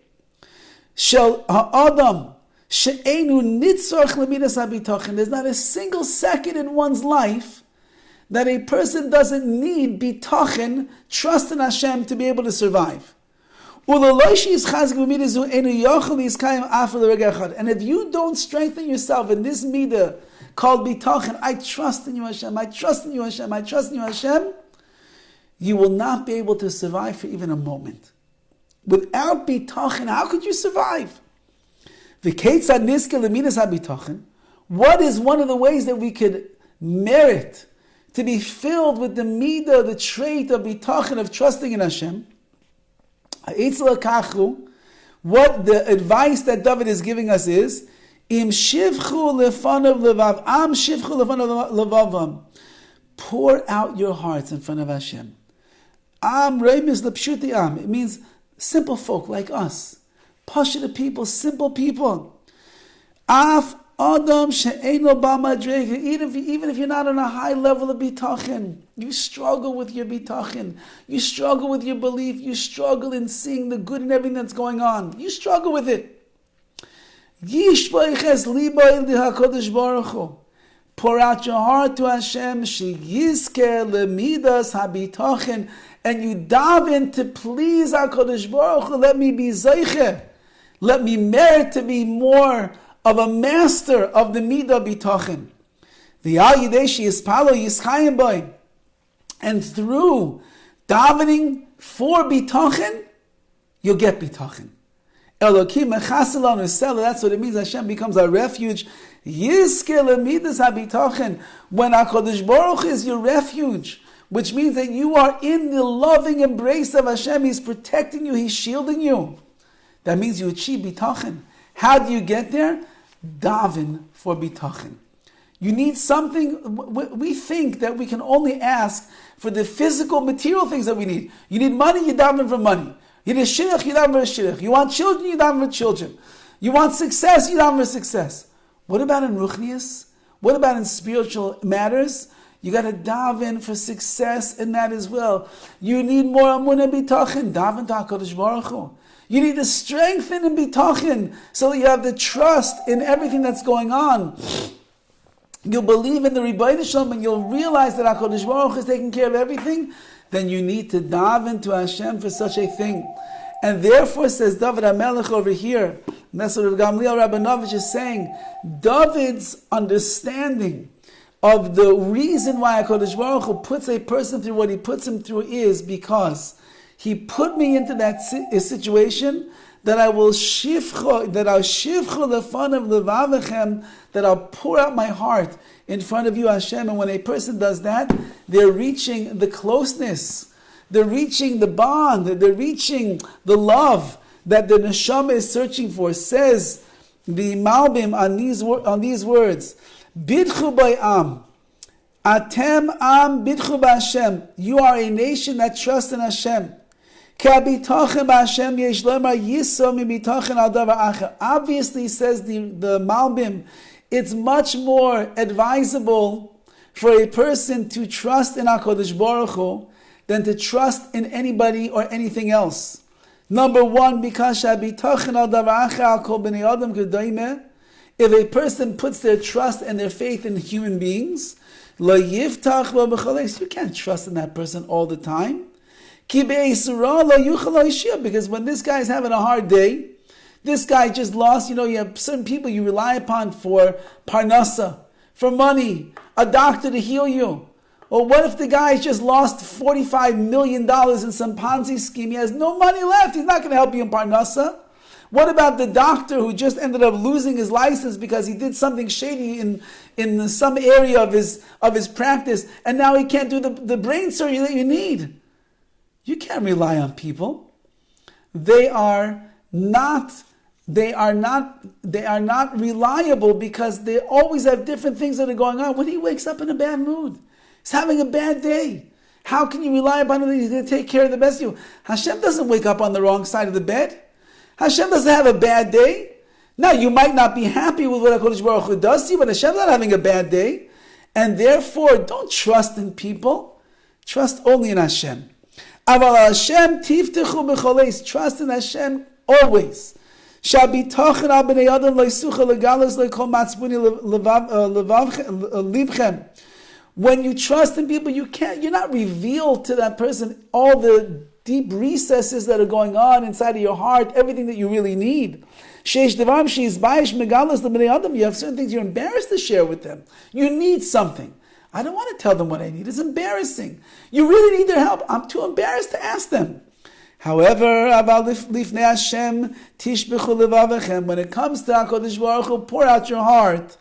shel ha'adam she'enu nitzorch lemidas habitachon. There's not a single second in one's life that a person doesn't need bitachon, trust in Hashem, to be able to survive. And if you don't strengthen yourself in this midah called bitachon, I trust in you Hashem, I trust in you Hashem, I trust in you Hashem, you will not be able to survive for even a moment. Without bitachon, how could you survive? What is one of the ways that we could merit to be filled with the midah, the trait of bitachon, of trusting in Hashem? What the advice that David is giving us is, Im shivchu lefanav levav, am shivchu lefanav levavam. Pour out your hearts in front of Hashem. Am reimis lepshuti am. It means simple folk like us. Pashut people, simple people. Af adam she'eino ba madrega. Even if you're not on a high level of bitachon, you struggle with your bitachon. You struggle with your belief. You struggle in seeing the good in everything that's going on. You struggle with it. Yishbaiches libay liHaKadosh Baruch Hu. Pour out your heart to Hashem. Sheyizke lemidas habitachon, and you daven to please HaKadosh Baruch Hu. Let me be zeiche. Let me merit to be more of a master of the midah bitachon. And through davening for bitachon, you'll get bitachon. Elokim mechasel lanu sela, that's what it means. Hashem becomes our refuge. Yizke lemidas habitachon. When HaKadosh Baruch Hu is your refuge, which means that you are in the loving embrace of Hashem. He's protecting you. He's shielding you. That means you achieve bitachon. How do you get there? Daven for bitachon. You need something. We think that we can only ask for the physical, material things that we need. You need money, you daven for money. You need a shidduch, you daven for a shidduch. You want children, you daven for children. You want success, you daven for success. What about in ruchnius? What about in spiritual matters? You got to daven for success in that as well. You need more amunah bitachon. Daven to HaKadosh Baruch Hu. You need to strengthen in bitachon so that you have the trust in everything that's going on. You'll believe in the Rebbeinu Shalom and you'll realize that HaKadosh Baruch Hu is taking care of everything. Then you need to daven to Hashem for such a thing. And therefore, says Dovid HaMelech over here, and that's what Gamliel Rabinovich is saying, David's understanding of the reason why HaKadosh Baruch Hu puts a person through what he puts him through is because he put me into that situation that I'll shivcho lefanav levavechem, that I'll pour out my heart in front of you, Hashem. And when a person does that, they're reaching the closeness, they're reaching the bond, they're reaching the love that the neshama is searching for. Says the Malbim on these words, Bidchu b'am, atem am bidchu b'Hashem. You are a nation that trusts in Hashem. Obviously, says the Malbim, it's much more advisable for a person to trust in HaKadosh Baruch Hu than to trust in anybody or anything else. Number one, because if a person puts their trust and their faith in human beings, you can't trust in that person all the time. Because when this guy is having a hard day, this guy just lost, you have certain people you rely upon for parnasa, for money, a doctor to heal you. Or what if the guy just lost $45 million in some Ponzi scheme? He has no money left. He's not going to help you in parnasa. What about the doctor who just ended up losing his license because he did something shady in some area of his practice, and now he can't do the brain surgery that you need? You can't rely on people. They are not reliable because they always have different things that are going on. When he wakes up in a bad mood, he's having a bad day. How can you rely upon him that he's going to take care of the best of you? Hashem doesn't wake up on the wrong side of the bed. Hashem doesn't have a bad day. Now, you might not be happy with what HaKadosh Baruch Hu does to you, but Hashem's not having a bad day. And therefore, don't trust in people. Trust only in Hashem. Aval Hashem tiftechu b'choleis. Trust in Hashem always. Shabitachin al b'nei adam leisucha legalos lekol matzbuni livchem. When you trust in people, you're not revealed to that person all the deep recesses that are going on inside of your heart, everything that you really need. You have certain things you're embarrassed to share with them. You need something. I don't want to tell them what I need. It's embarrassing. You really need their help. I'm too embarrassed to ask them. However, when it comes to HaKadosh Baruch Hu, pour out your heart.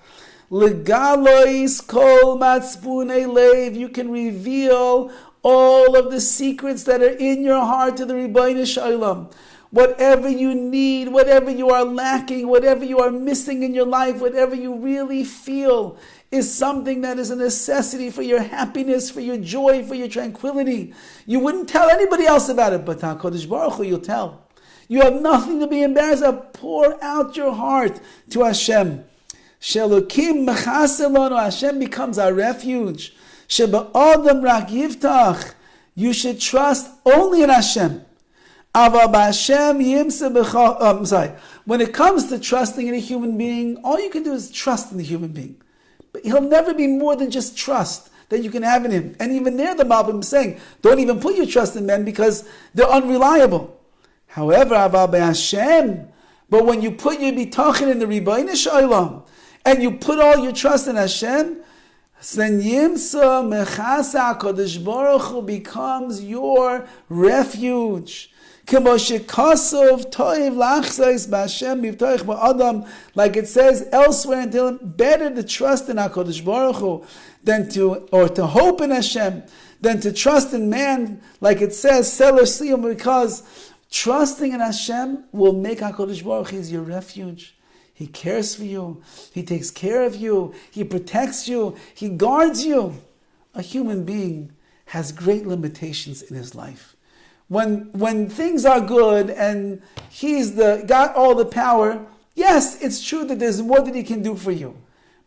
Legalois kol matzpunei lev. You can reveal all of the secrets that are in your heart to the Rebbeinu Shalom. Whatever you need, whatever you are lacking, whatever you are missing in your life, whatever you really feel is something that is a necessity for your happiness, for your joy, for your tranquility. You wouldn't tell anybody else about it, but HaKadosh Baruch Hu you'll tell. You have nothing to be embarrassed of. Pour out your heart to Hashem. Shelokim mechaselonu. Hashem becomes our refuge. Sheba'adam rak yiftach. You should trust only in Hashem. When it comes to trusting in a human being, all you can do is trust in the human being. But he'll never be more than just trust that you can have in him. And even there, the Malbim is saying, don't even put your trust in men because they're unreliable. However, but when you put your bitachon in the Rebbeinu Shalom, and you put all your trust in Hashem, then Yimsa Mechasa HaKadosh Baruch Hu becomes your refuge. Like it says elsewhere in Tehillim, better to trust in HaKadosh Baruch Hu to hope in Hashem than to trust in man. Like it says, because trusting in Hashem will make HaKadosh Baruch Hu your refuge. He cares for you. He takes care of you. He protects you. He guards you. A human being has great limitations in his life. When things are good and he's got all the power, yes, it's true that there's more that he can do for you.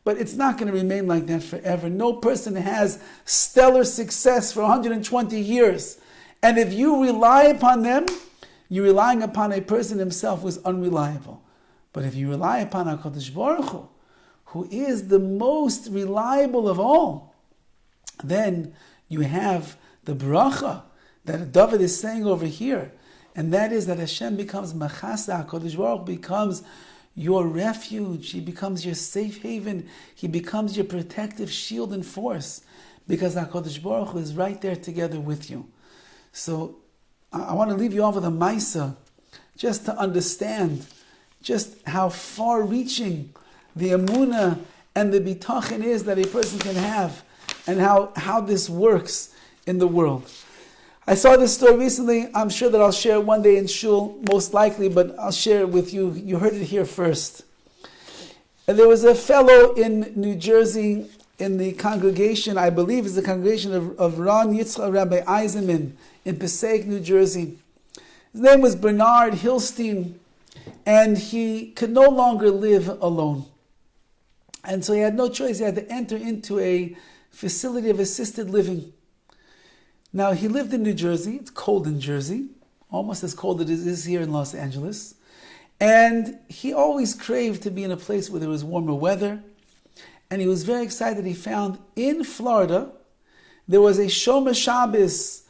But it's not going to remain like that forever. No person has stellar success for 120 years. And if you rely upon them, you're relying upon a person himself who is unreliable. But if you rely upon HaKadosh Baruch Hu, who is the most reliable of all, then you have the bracha that Dovid is saying over here, and that is that Hashem becomes Machasa, HaKadosh Baruch Hu becomes your refuge, He becomes your safe haven, He becomes your protective shield and force, because HaKadosh Baruch Hu is right there together with you. So I want to leave you off with a Maisa, just to understand just how far-reaching the Emunah and the Bitachon is that a person can have, and how this works in the world. I saw this story recently. I'm sure that I'll share it one day in Shul, most likely, but I'll share it with you. You heard it here first. And there was a fellow in New Jersey in the congregation, I believe it's the congregation of Ron Yitzchak Rabbi Eisenman in Passaic, New Jersey. His name was Bernard Hillstein, and he could no longer live alone. And so he had no choice. He had to enter into a facility of assisted living. Now, he lived in New Jersey. It's cold in Jersey, almost as cold as it is here in Los Angeles. And he always craved to be in a place where there was warmer weather. And he was very excited. He found in Florida, there was a Shomer Shabbos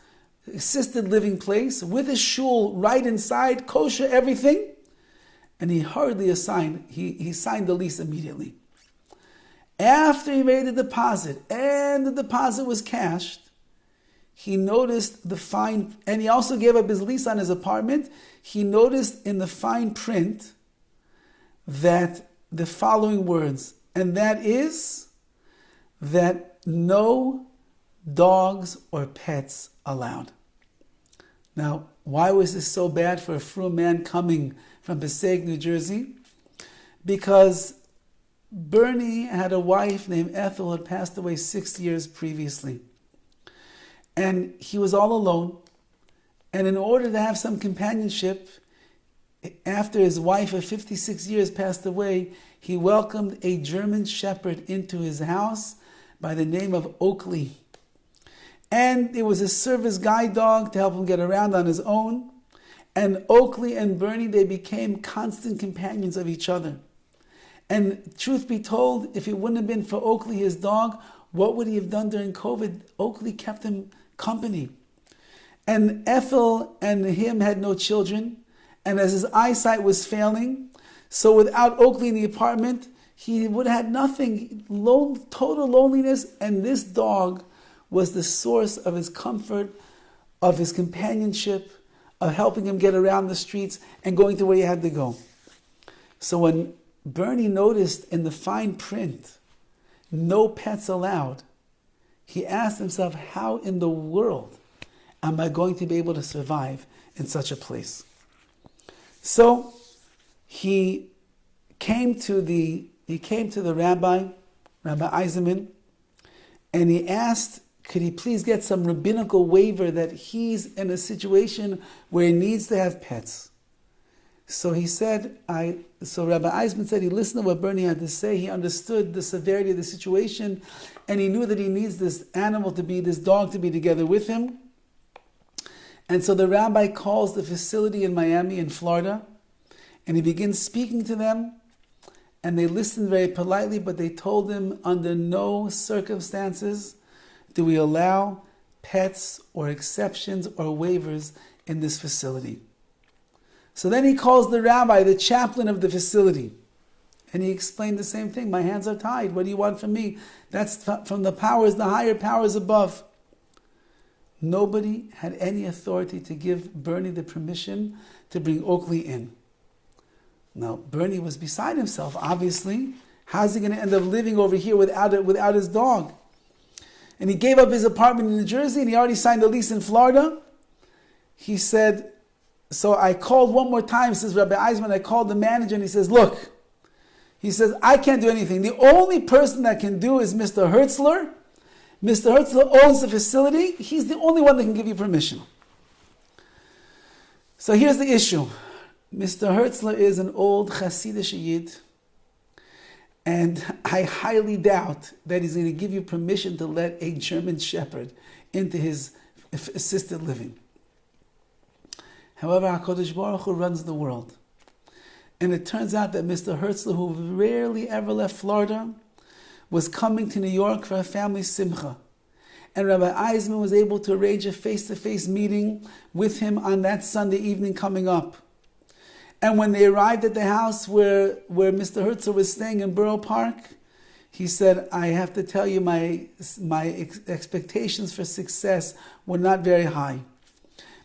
assisted living place with a shul right inside, kosher, everything. And he hurriedly he signed the lease immediately. After he made the deposit, and the deposit was cashed, he noticed the fine, and he also gave up his lease on his apartment. He noticed in the fine print that the following words, and that is that no dogs or pets allowed. Now, why was this so bad for a frum man coming from Passaic, New Jersey? Because Bernie had a wife named Ethel who had passed away 6 years previously. And he was all alone. And in order to have some companionship, after his wife of 56 years passed away, he welcomed a German shepherd into his house by the name of Oakley. And it was a service guide dog to help him get around on his own. And Oakley and Bernie, they became constant companions of each other. And truth be told, if it wouldn't have been for Oakley, his dog, what would he have done during COVID? Oakley kept him company. And Ethel and him had no children. And as his eyesight was failing, so without Oakley in the apartment, he would have had nothing, total loneliness. And this dog was the source of his comfort, of his companionship, of helping him get around the streets and going to where he had to go. So when Bernie noticed in the fine print, no pets allowed, he asked himself, how in the world am I going to be able to survive in such a place? So he came to the Rabbi Eisenman, and he asked, could he please get some rabbinical waiver that he's in a situation where he needs to have pets? So he said, so Rabbi Eisenman said he listened to what Bernie had to say. He understood the severity of the situation, and he knew that he needs this dog to be together with him. And so the rabbi calls the facility in Miami, in Florida, and he begins speaking to them, and they listened very politely, but they told him under no circumstances do we allow pets or exceptions or waivers in this facility. So then he calls the rabbi, the chaplain of the facility, and he explained the same thing. My hands are tied. What do you want from me? That's from the powers, the higher powers above. Nobody had any authority to give Bernie the permission to bring Oakley in. Now, Bernie was beside himself, obviously. How's he going to end up living over here without his dog? And he gave up his apartment in New Jersey, and he already signed a lease in Florida. He said, so I called one more time, says Rabbi Eisman, I called the manager, and he says, look, he says, I can't do anything. The only person that can do is Mr. Hertzler. Mr. Hertzler owns the facility. He's the only one that can give you permission. So here's the issue. Mr. Hertzler is an old Hasidic Yid, and I highly doubt that he's going to give you permission to let a German Shepherd into his assisted living. However, HaKadosh Baruch Hu runs the world. And it turns out that Mr. Hertzler, who rarely ever left Florida, was coming to New York for a family simcha. And Rabbi Eisman was able to arrange a face-to-face meeting with him on that Sunday evening coming up. And when they arrived at the house where Mr. Hertzler was staying in Borough Park, he said, I have to tell you, my expectations for success were not very high.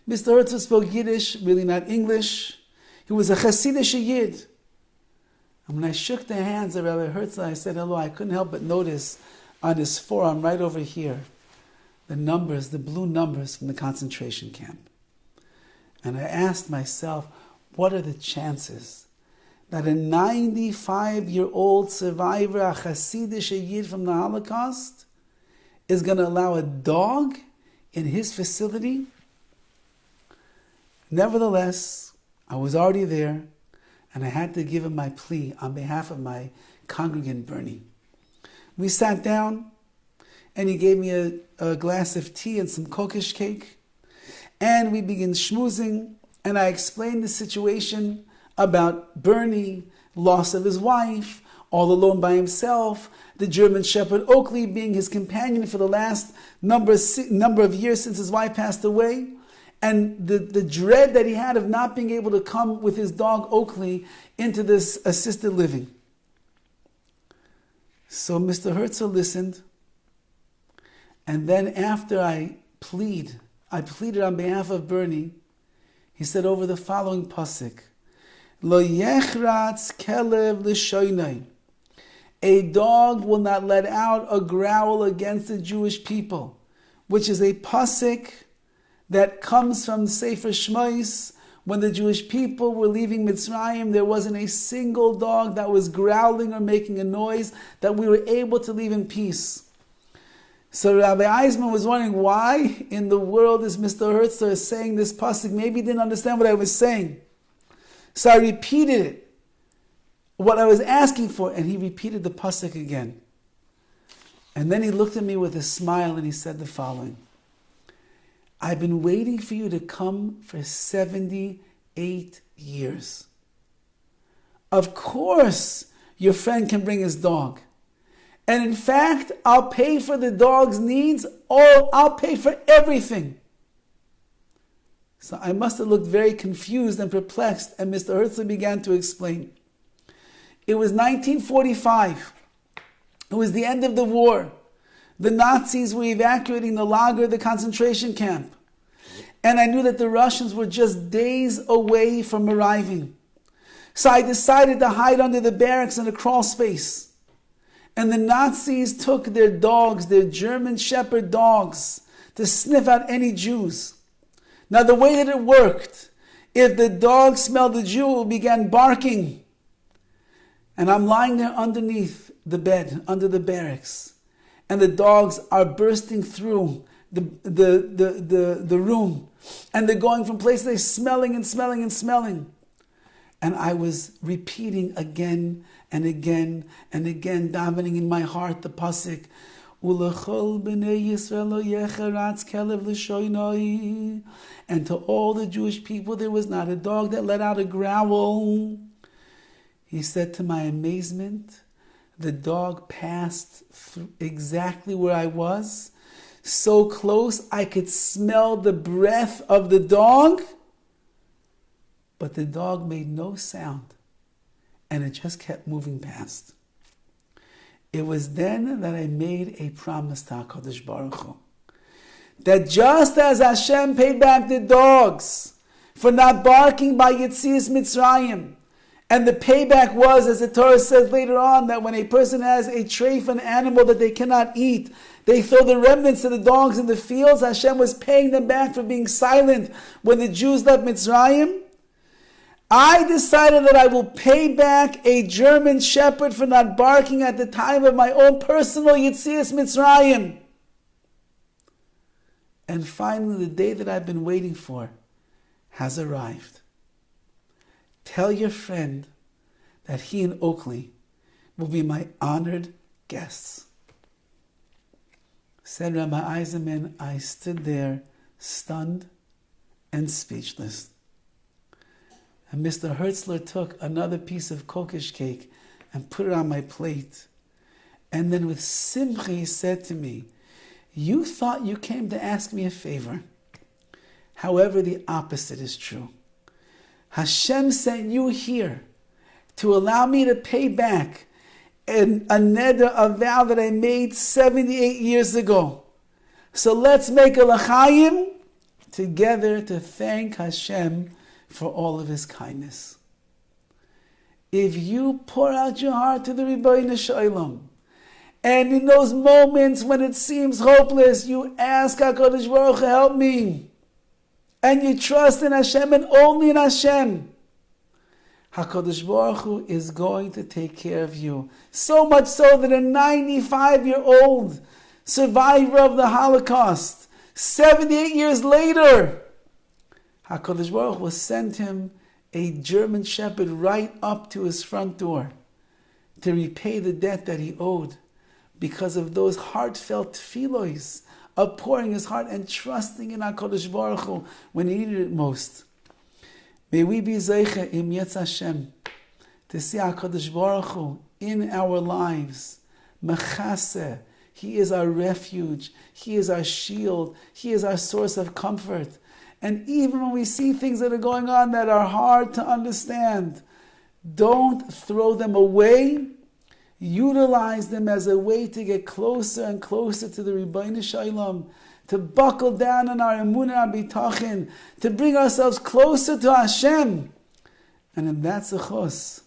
Mr. Hertzler spoke Yiddish, really not English. He was a Hasidic Yid. And when I shook the hands of Rabbi Hertzler, I said hello, I couldn't help but notice on his forearm right over here, the numbers, the blue numbers from the concentration camp. And I asked myself, what are the chances that a 95-year-old survivor, a Hasidic Yid from the Holocaust, is going to allow a dog in his facility? Nevertheless, I was already there, and I had to give him my plea on behalf of my congregant Bernie. We sat down, and he gave me a glass of tea and some kokish cake, and we began schmoozing, and I explained the situation about Bernie, loss of his wife, all alone by himself, the German Shepherd Oakley being his companion for the last number of years since his wife passed away, and the dread that he had of not being able to come with his dog Oakley into this assisted living. So Mr. Hertzler listened, and then after I pleaded on behalf of Bernie, he said over the following pasuk, Lo yechratz kelev l'shoynai. A dog will not let out a growl against the Jewish people, which is a pasuk that comes from Sefer Shmos. When the Jewish people were leaving Mitzrayim, there wasn't a single dog that was growling or making a noise that we were able to leave in peace. So Rabbi Eisman was wondering, why in the world is Mr. Hertzler saying this pasuk? Maybe he didn't understand what I was saying. So I repeated it, what I was asking for, and he repeated the pasuk again. And then he looked at me with a smile and he said the following, I've been waiting for you to come for 78 years. Of course, your friend can bring his dog. And in fact, I'll pay for the dog's needs, or I'll pay for everything. So I must have looked very confused and perplexed, and Mr. Hertzler began to explain. It was 1945. It was the end of the war. The Nazis were evacuating the lager, the concentration camp. And I knew that the Russians were just days away from arriving. So I decided to hide under the barracks in a crawl space. And the Nazis took their dogs, their German Shepherd dogs, to sniff out any Jews. Now the way that it worked, if the dog smelled the Jew, it began barking. And I'm lying there underneath the bed, under the barracks. And the dogs are bursting through the room. And they're going from place to place, smelling and smelling and smelling. And I was repeating again and again and again, davening in my heart the pasuk, Ulechol b'nei Yisrael lo yecheratz kelev l'shoynai. And to all the Jewish people, there was not a dog that let out a growl. He said, to my amazement, the dog passed through exactly where I was, so close I could smell the breath of the dog, but the dog made no sound, and it just kept moving past. It was then that I made a promise to HaKadosh Baruch Hu, that just as Hashem paid back the dogs for not barking by Yetzias Mitzrayim, and the payback was, as the Torah says later on, that when a person has a treif, an animal that they cannot eat, they throw the remnants of the dogs in the fields. Hashem was paying them back for being silent when the Jews left Mitzrayim. I decided that I will pay back a German shepherd for not barking at the time of my own personal Yetzias Mitzrayim. And finally, the day that I've been waiting for has arrived. Tell your friend that he in Oakley will be my honored guests. Said Rabbi Eisenman, I stood there stunned and speechless. And Mr. Hertzler took another piece of kokish cake and put it on my plate. And then with simcha he said to me, you thought you came to ask me a favor. However, the opposite is true. Hashem sent you here to allow me to pay back a neder, a vow that I made 78 years ago. So let's make a l'chaim together to thank Hashem for all of His kindness. If you pour out your heart to the Ribbono Shel Olam, and in those moments when it seems hopeless, you ask HaKadosh Baruch Hu, help me, and you trust in Hashem and only in Hashem, HaKadosh Baruch Hu is going to take care of you. So much so that a 95-year-old survivor of the Holocaust, 78 years later, HaKadosh Baruch Hu will send him a German shepherd right up to his front door to repay the debt that he owed because of those heartfelt tefillos of pouring his heart and trusting in HaKadosh Baruch Hu when he needed it most. May we be zeicha im Yetz Hashem to see HaKadosh Baruch Hu in our lives. Mechaseh, He is our refuge. He is our shield. He is our source of comfort. And even when we see things that are going on that are hard to understand, don't throw them away. Utilize them as a way to get closer and closer to the Ribbono Shel Olam, to buckle down on our emunah, our bitachon, to bring ourselves closer to Hashem. And in that zechus,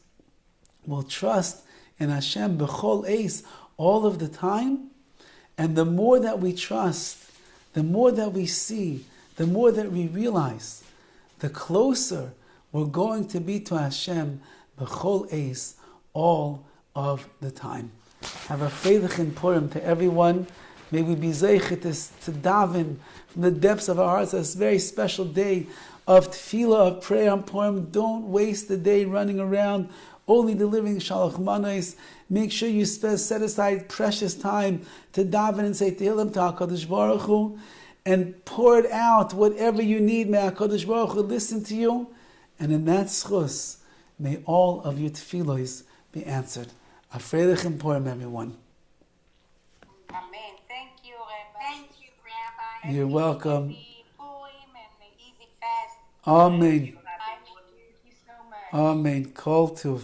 we'll trust in Hashem b'chol eis all of the time. And the more that we trust, the more that we see, the more that we realize, the closer we're going to be to Hashem b'chol eis all of the time. Have a freilich in Purim to everyone. May we be zeichet to daven from the depths of our hearts this very special day of tefillah, of prayer on Purim. Don't waste the day running around only delivering shalach manos. Make sure you set aside precious time to daven and say Tehillim to HaKadosh Baruch Hu and pour it out whatever you need. May HaKadosh Baruch Hu listen to you, and in that schus, may all of your tefillos be answered. A freilich in Purim, everyone. Amen. Thank you, Rabbi. Thank you, Rabbi. You're welcome. The Purim and the easy fast. Amen. Thank you so much. Amen. Kol tuv.